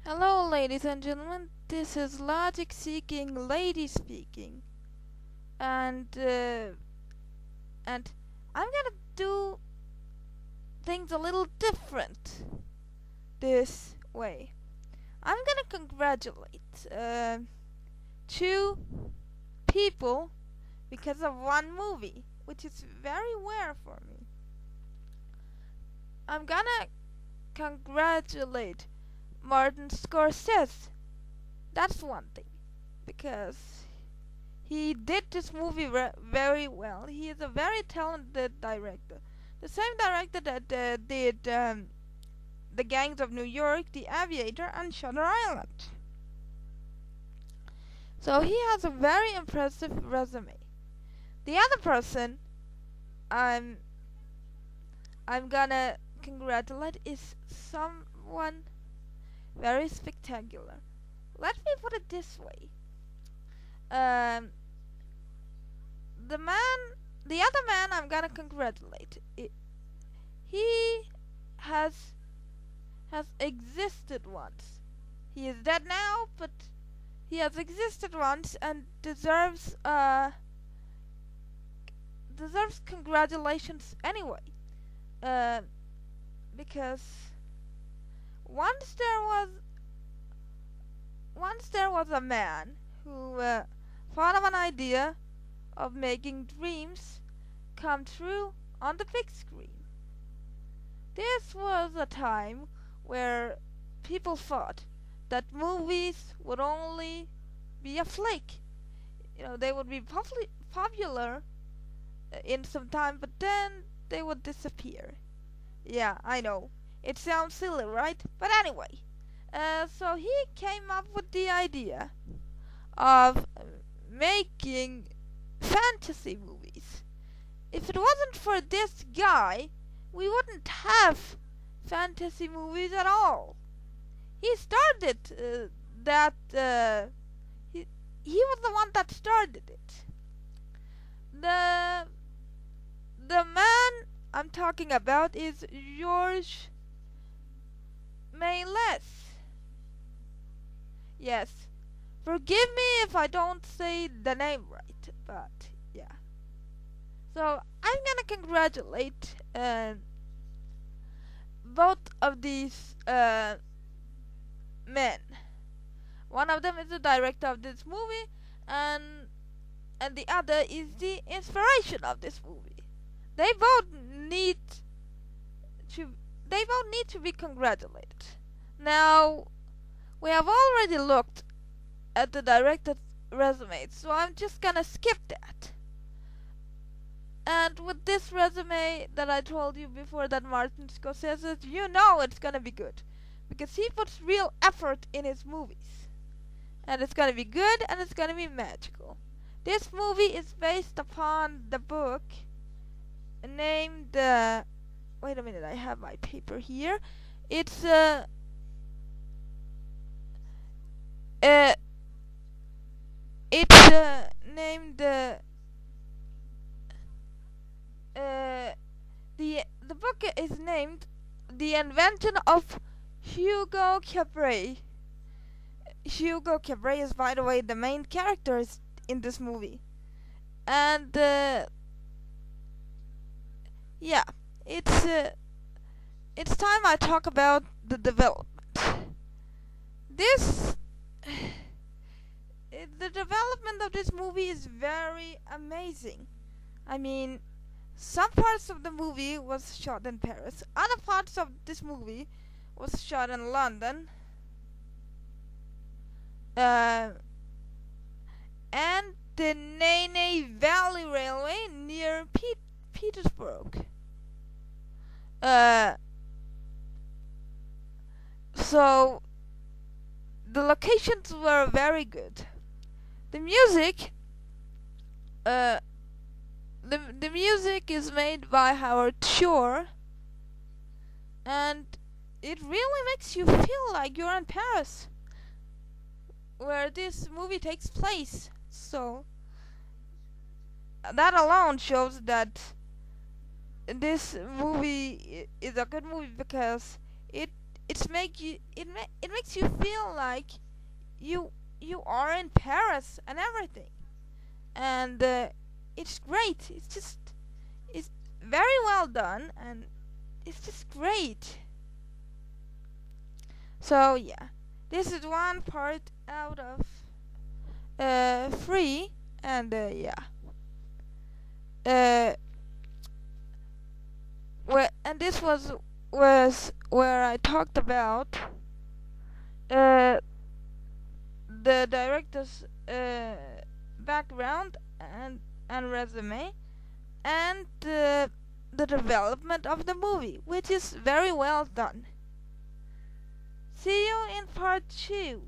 Hello, ladies and gentlemen. This is Logic-Seeking-Lady speaking, and and I'm gonna do things a little different this way. I'm gonna congratulate two people because of one movie, which is very rare for me. I'm gonna congratulate Martin Scorsese. That's one thing, because he did this movie very well. He is a very talented director. The same director that did The Gangs of New York, The Aviator, and Shutter Island. So he has a very impressive resume. The other person I'm gonna congratulate is someone very spectacular. Let me put it this way. Um, the other man I'm gonna congratulate. He has existed once. He is dead now, but he has existed once and deserves congratulations anyway. Because once there was a man who thought of an idea of making dreams come true on the big screen. This was a time where people thought that movies would only be a flick. They would be popular in some time, but then they would disappear. Yeah, I know. It sounds silly, right? But anyway, so he came up with the idea of making fantasy movies. If it wasn't for this guy, we wouldn't have fantasy movies at all. He started that. He was the one that started it. The man I'm talking about is George Meiles. Yes. Forgive me if I don't say the name right, but yeah. So I'm gonna congratulate both of these men. One of them is the director of this movie, and the other is the inspiration of this movie. They both need to be congratulated. Now, we have already looked at the director's resume, so I'm just gonna skip that. And with this resume that I told you before, that Martin Scorsese, you know it's gonna be good, because he puts real effort in his movies. And it's gonna be good, and it's gonna be magical. This movie is based upon the book named wait a minute, I have my paper here. It's named the book is named The Invention of Hugo Cabret. Hugo Cabret is, by the way, the main character in this movie. And yeah, it's time I talk about the development. The development of this movie is very amazing. I mean, some parts of the movie was shot in Paris. Other parts of this movie was shot in London. And the Nene Valley Railway near Petersburg. So the locations were very good. The music, the music is made by Howard Shore, and it really makes you feel like you're in Paris, where this movie takes place. So that alone shows that this movie is a good movie, because it it makes you feel like you you are in Paris and everything, and it's great. It's very well done, and it's just great. So yeah, this is one part out of three, and yeah. And this was where I talked about uh, the director's background and resume, and the development of the movie, which is very well done. See you in part 2.